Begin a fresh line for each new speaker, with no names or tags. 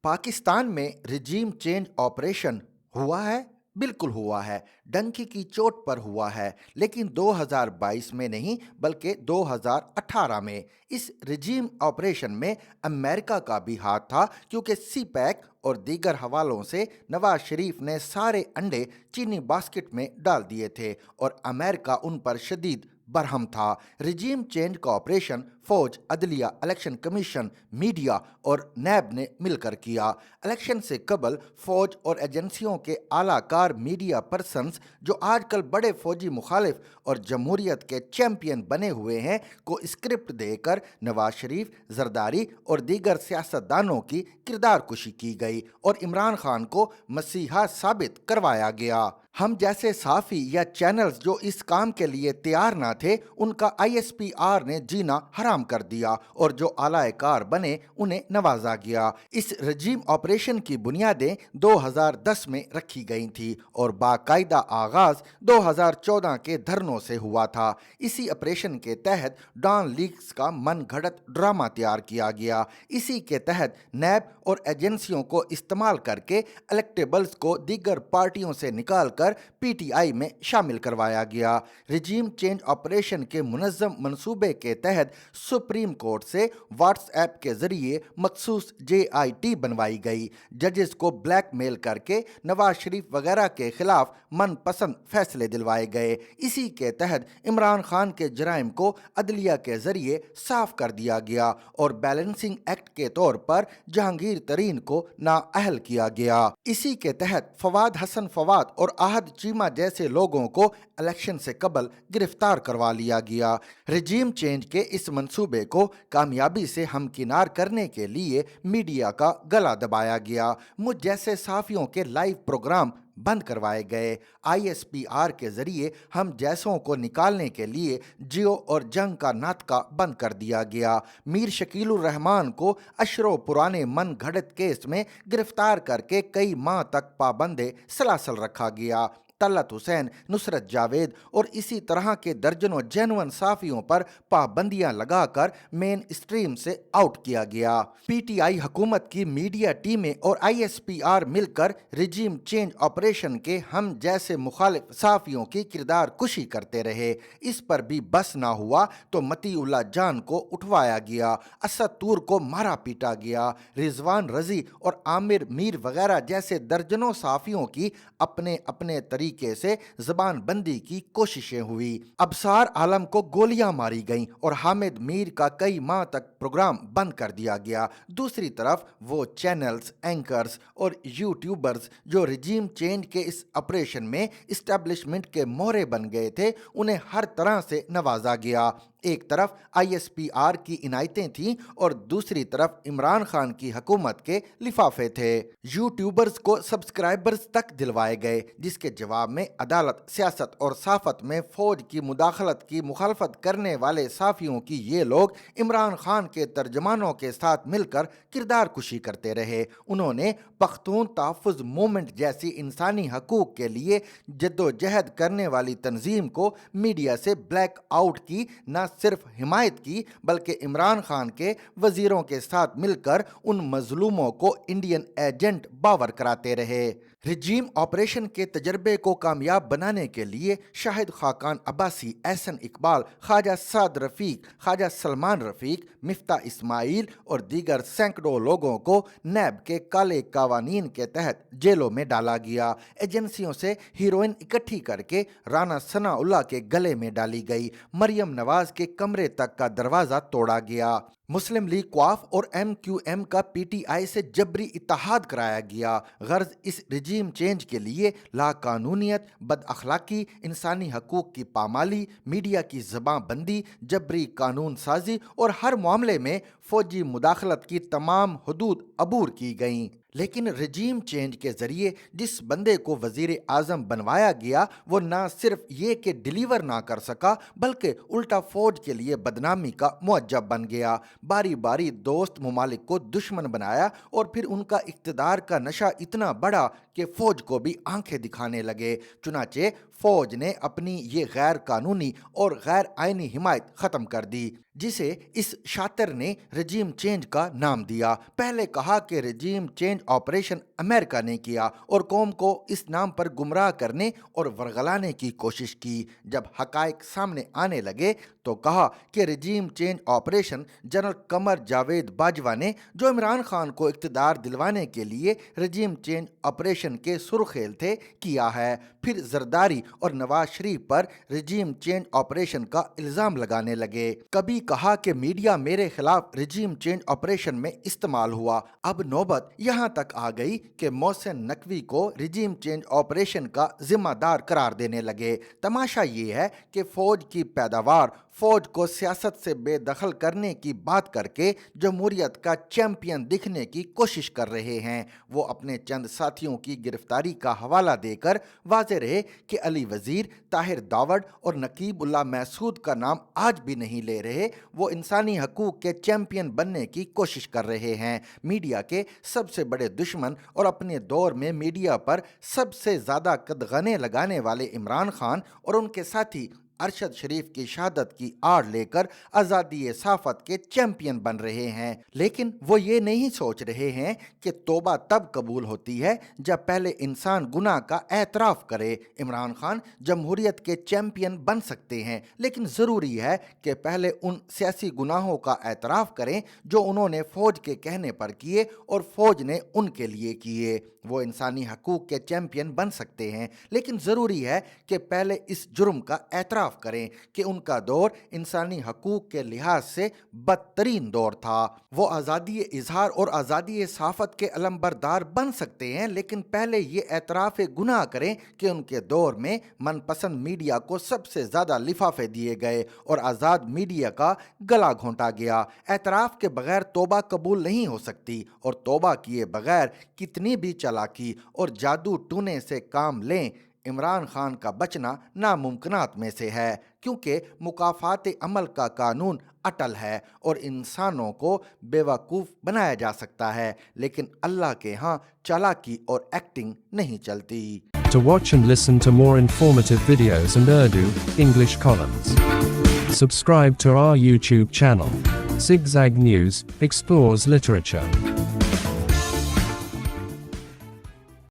पाकिस्तान में regime change operation हुआ है। बिल्कुल हुआ है। डंकी की चोट पर हुआ है, लेकिन 2022 में नहीं बल्कि 2018 में। इस रिजीम ऑपरेशन में अमेरिका का भी हाथ था, क्योंकि सी पैक और दीगर हवालों से नवाज शरीफ ने सारे अंडे चीनी बास्केट में डाल दिए थे और अमेरिका उन पर शदीद बरहम था। रिजीम चेंज का ऑपरेशन फौज, अदलिया, इलेक्शन कमीशन, मीडिया और नैब ने मिलकर किया। इलेक्शन से कबल फौज और एजेंसियों के आलाकार मीडिया पर्सन्स, जो आजकल बड़े फौजी मुखालिफ और जमहूरियत के चैंपियन बने हुए हैं, को स्क्रिप्ट देकर नवाज शरीफ, जरदारी और दीगर सियासतदानों की किरदार कुशी की गई और इमरान खान को मसीहा साबित करवाया गया। हम जैसे साफ़ी या चैनल्स जो इस काम के लिए तैयार ना थे, उनका आईएसपीआर ने जीना हराम कर दिया और जो आलाएकार बने उन्हें नवाजा गया। इस रजीम ऑपरेशन की बुनियादें 2010 में रखी गई थी और बाकायदा आगाज 2014 के धरनों से हुआ था। इसी ऑपरेशन के तहत डॉन लीक्स का मनगढ़ंत ड्रामा तैयार किया गया। इसी के तहत नैब और एजेंसियों को इस्तेमाल करके इलेक्टेबल्स को दीगर पार्टियों से निकालकर पीटीआई में शामिल करवाया गया। रिजीम चेंज ऑपरेशन के मुनज़्ज़म मंसूबे के तहत सुप्रीम कोर्ट से व्हाट्सएप के जरिए मखसूस जेआईटी बनवाई गई। जजेस को ब्लैकमेल करके नवाज शरीफ वगैरह के खिलाफ मनपसंद फैसले दिलवाए गए। इसी के तहत इमरान खान के जराइम को अदलिया के जरिए साफ कर दिया गया और बैलेंसिंग एक्ट के तौर पर जहांगीर तरीन को नाअहल किया गया। इसी के तहत फवाद हसन फवाद और आहद चीमा जैसे लोगों को इलेक्शन से कबल गिरफ्तार करवा लिया गया। रिजीम चेंज के इस मंसूबे को कामयाबी से हमकिनार करने के लिए मीडिया का गला दबाया गया। मुझ जैसे साफियों के लाइव प्रोग्राम बंद करवाए गए। आईएसपीआर के जरिए हम जैसों को निकालने के लिए जियो और जंग का नाटका बंद कर दिया गया। मीर शकीलुर रहमान को अशरों पुराने मन घड़त केस में गिरफ्तार करके कई माह तक पाबंदे सलासल रखा गया। तलत हुसैन, नुसरत जावेद और इसी तरह के दर्जनों जेनुअन साफियों पर पाबंदियां लगाकर मेन स्ट्रीम से आउट किया गया। पीटीआई हुकूमत की मीडिया टीमें और आईएसपीआर मिलकर रिजीम चेंज ऑपरेशन के हम जैसे मुखालिफ साफियों की किरदार कुशी करते रहे। इस पर भी बस ना हुआ तो मतीउल्लाह जान को उठवाया गया, असद तूर को मारा पीटा गया, रिजवान रजी और आमिर मीर वगैरह जैसे दर्जनों साफियों की अपने अपने तरीके से जबान बंदी की कोशिशें हुई। अबसार आलम को गोलियां मारी गईं और हामिद मीर का कई माह तक प्रोग्राम बंद कर दिया गया। दूसरी तरफ वो चैनल्स, एंकर्स और यूट्यूबर्स जो रिजीम चेंज के इस ऑपरेशन में इस्टेब्लिशमेंट के मोहरे बन गए थे, उन्हें हर तरह से नवाजा गया। एक तरफ आईएसपीआर की इनायतें थीं और दूसरी तरफ इमरान खान की हुकूमत के लिफाफे थे। यूट्यूबर्स को सब्सक्राइबर्स तक दिलवाए गए, जिसके जवाब में अदालत, सियासत और साफत में फौज की मुदाखलत की मुखालफत करने वाले साफियों की ये लोग इमरान खान के तर्जमानों के साथ मिलकर किरदार कुशी करते रहे। उन्होंने पख्तून तहफ़्फ़ुज़ मूवमेंट जैसी इंसानी हकूक़ के लिए जद्दोजहद करने वाली तंजीम को मीडिया से ब्लैक आउट की न सिर्फ हिमायत की, बल्कि इमरान खान के वजीरों के साथ मिलकर उन मजलूमों को इंडियन एजेंट बावर कराते रहे। रिजीम ऑपरेशन के तजर्बे को कामयाब बनाने के लिए शाहिद खाकान अब्बासी, एहसन इकबाल, ख्वाजा साद रफ़ीक, ख्वाजा सलमान रफ़ीक, मिफ्ता इस्माइल और दीगर सैकड़ों लोगों को नैब के काले कावानीन के तहत जेलों में डाला गया। एजेंसियों से हीरोइन इकट्ठी करके राना सनाउल्लाह के गले में डाली गई। मरियम नवाज के कमरे तक का दरवाज़ा तोड़ा गया। मुस्लिम लीग क्वाफ और एमक्यूएम का पीटीआई से जबरी इत्तेहाद कराया गया। गर्ज इस रिजीम चेंज के लिए लाकानूनियत, बदअखलाकी, इंसानी हकूक़ की पामाली, मीडिया की ज़बां बंदी, जबरी कानून साजी और हर मामले में फ़ौजी मुदाखलत की तमाम हदूद अबूर की गईं। लेकिन रिजीम चेंज के ज़रिए जिस बंदे को वज़ीर आज़म बनवाया गया, वो ना सिर्फ ये कि डिलीवर ना कर सका, बल्कि उल्टा फ़ौज के लिए बदनामी का मुअज्जब बन गया। बारी बारी दोस्त ममालिक को दुश्मन बनाया और फिर उनका इक़्तिदार का नशा इतना बढ़ा कि फौज को भी आंखें दिखाने लगे। चुनाचे फौज ने अपनी ये गैर कानूनी और गैर आईनी हिमायत खत्म कर दी, जिसे इस शातिर ने रजीम चेंज का नाम दिया। पहले कहा कि रजीम चेंज ऑपरेशन अमेरिका ने किया और कौम को इस नाम पर गुमराह करने और वर्गलाने की कोशिश की। जब हकायक सामने आने लगे तो कहा कि रजीम change operation general Qamar Javed Bajwa ने, जो इमरान खान को इक़्तिदार दिलवाने के लिए रजीम चेंज ऑपरेशन के सुरखेल थे, किया है। फिर जरदारी और नवाज शरीफ पर रजीम चेंज ऑपरेशन का इल्ज़ाम लगाने लगे। कभी कहा कि मीडिया मेरे खिलाफ रजीम चेंज ऑपरेशन में इस्तेमाल हुआ। अब नौबत यहाँ तक आ गई कि मोहसिन नकवी को रजीम चेंज ऑपरेशन का जिम्मेदार करार देने लगे। तमाशा ये है कि फौज की पैदावार, फौज को सियासत से बेदखल करने की बात करके जमहूरियत का चैंपियन दिखने की कोशिश कर रहे हैं। वो अपने चंद साथियों की गिरफ्तारी का हवाला देकर वाज़े रहे कि अली वज़ीर, ताहिर दावड़ और नकीबुल्लाह महसूद का नाम आज भी नहीं ले रहे। वो इंसानी हकूक़ के चैंपियन बनने की कोशिश कर रहे हैं। मीडिया के सबसे बड़े दुश्मन और अपने दौर में मीडिया पर सबसे ज़्यादा कदगने लगाने वाले इमरान खान और उनके साथी अरशद शरीफ की शहादत की आड़ लेकर आज़ादी सहाफ़त के चैंपियन बन रहे हैं। लेकिन वो ये नहीं सोच रहे हैं कि तौबा तब कबूल होती है जब पहले इंसान गुनाह का एतराफ़ करे। इमरान खान जमहूरियत के चैंपियन बन सकते हैं, लेकिन ज़रूरी है कि पहले उन सियासी गुनाहों का एतराफ़ करें जो उन्होंने फ़ौज के कहने पर किए और फ़ौज ने उनके लिए किए। वो इंसानी हकूक़ के चैंपियन बन सकते हैं, लेकिन ज़रूरी है कि पहले इस जुर्म का एतराफ़ करें कि उनका दौर इंसानी हकूक़ के लिहाज से बदतरीन दौर था। वो आज़ादी इजहार और आज़ादी सहाफ़त के अलमबरदार बन सकते हैं, लेकिन पहले ये एतराफ़ गुनाह करें कि उनके दौर में मनपसंद मीडिया को सबसे ज़्यादा लिफाफे दिए गए और आज़ाद मीडिया का गला घोंटा गया। एतराफ़ के बगैर तौबा कबूल नहीं हो सकती, और तौबा किए बगैर कितनी भी चालाकी और जादू टूने से काम लें, इमरान खान का बचना नामुमकिनात में से है, क्योंकि मुकाफ़ात अमल का कानून अटल है और इंसानों को बेवकूफ़ बनाया जा सकता है, लेकिन अल्लाह के यहाँ चालाकी और एक्टिंग नहीं चलती।
To watch and listen to more informative videos and Urdu, English columns, subscribe to our YouTube channel. Zigzag News explores literature,